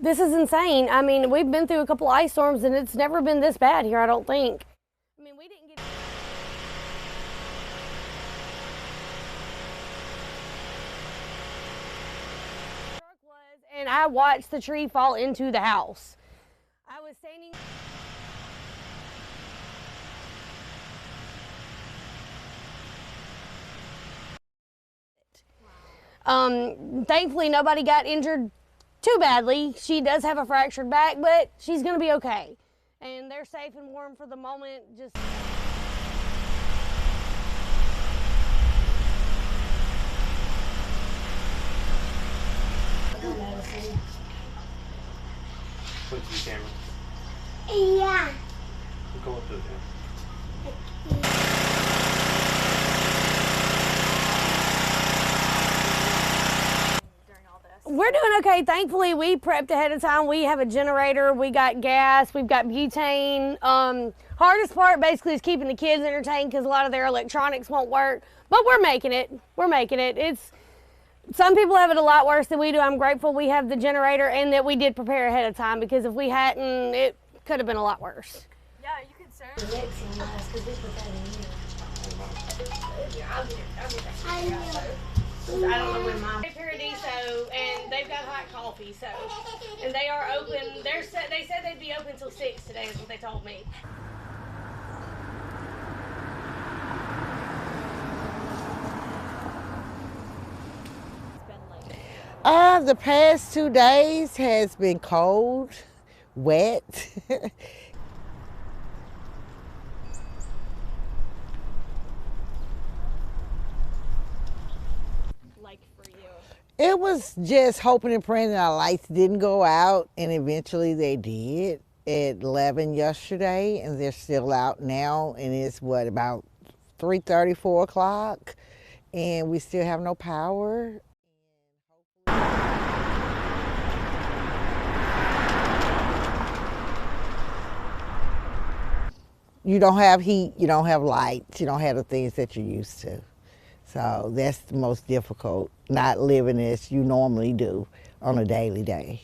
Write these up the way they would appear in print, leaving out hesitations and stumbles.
This is insane. I mean, we've been through a couple ice storms and it's never been this bad here, I don't think. I mean, we didn't get... And I watched the tree fall into the house. I was standing... Thankfully, nobody got injured too badly. She does have a fractured back, but she's going to be okay. And they're safe and warm for the moment. Just... Put to the camera. Yeah. Go up to the camera. We're doing okay. Thankfully, we prepped ahead of time. We have a generator, we got gas, we've got butane. Hardest part basically is keeping the kids entertained because a lot of their electronics won't work, but we're making it. We're making it. Some people have it a lot worse than we do. I'm grateful we have the generator and that we did prepare ahead of time, because if we hadn't, it could have been a lot worse. Yeah, you can serve. The next one last because we put that in here. I'll get it. I don't know when mine. Paradiso, and they've got hot coffee, so, and they are open. They said they'd be open till 6 today, is what they told me. The past 2 days has been cold, wet. It was just hoping and praying that our lights didn't go out, and eventually they did at 11 yesterday, and they're still out now, and it's what, about 3:30, 4 o'clock, and we still have no power. You don't have heat, you don't have lights, you don't have the things that you're used to. So that's the most difficult, not living as you normally do on a daily day.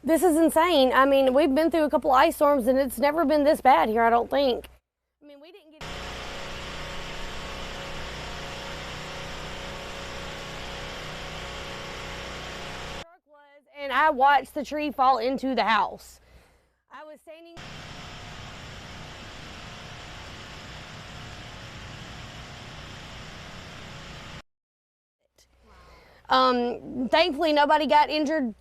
This is insane. I mean, we've been through a couple ice storms and it's never been this bad here, I don't think. I mean, we didn't get... And I watched the tree fall into the house. I was standing... Thankfully, nobody got injured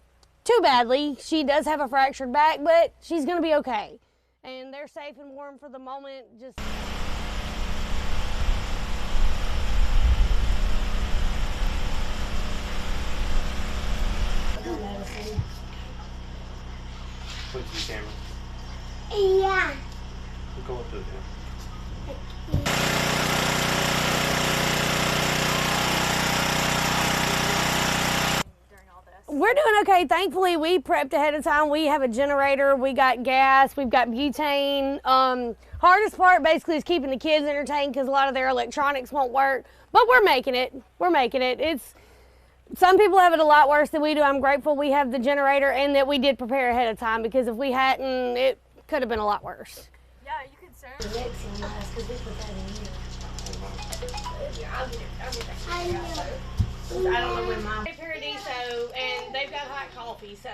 too badly. She does have a fractured back, but she's going to be okay. And they're safe and warm for the moment. Just... Put to the camera. Yeah. Go up to the camera. We're doing okay. Thankfully, we prepped ahead of time. We have a generator, we got gas, we've got butane. Hardest part basically is keeping the kids entertained because a lot of their electronics won't work, but we're making it. We're making it. Some people have it a lot worse than we do. I'm grateful we have the generator and that we did prepare ahead of time, because if we hadn't, it could have been a lot worse. Yeah, you can serve. The next one last because we put that in here. I'll get it. I don't know when mine. Paradiso, and they've got hot coffee, so,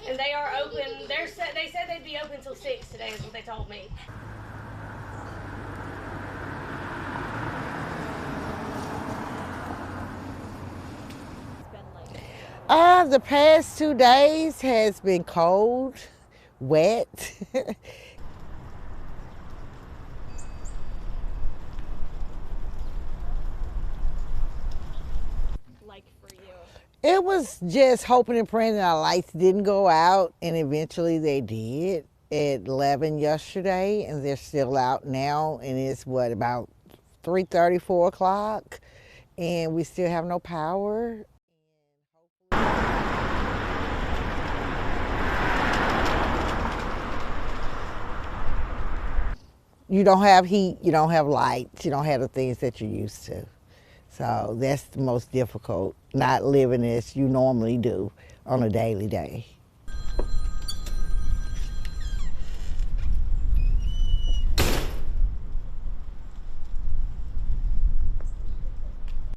and they are open. They said they'd be open till 6 today, is what they told me. The past 2 days has been cold, wet. It was just hoping and praying that our lights didn't go out, and eventually they did at 11 yesterday, and they're still out now, and it's what, about 3:30, 4 o'clock, and we still have no power. you don't have heat, you don't have lights, you don't have the things that you're used to. So that's the most difficult, not living as you normally do on a daily day.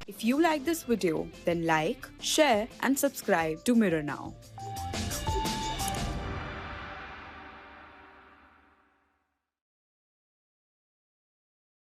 If you like this video, then like, share and subscribe to Mirror Now.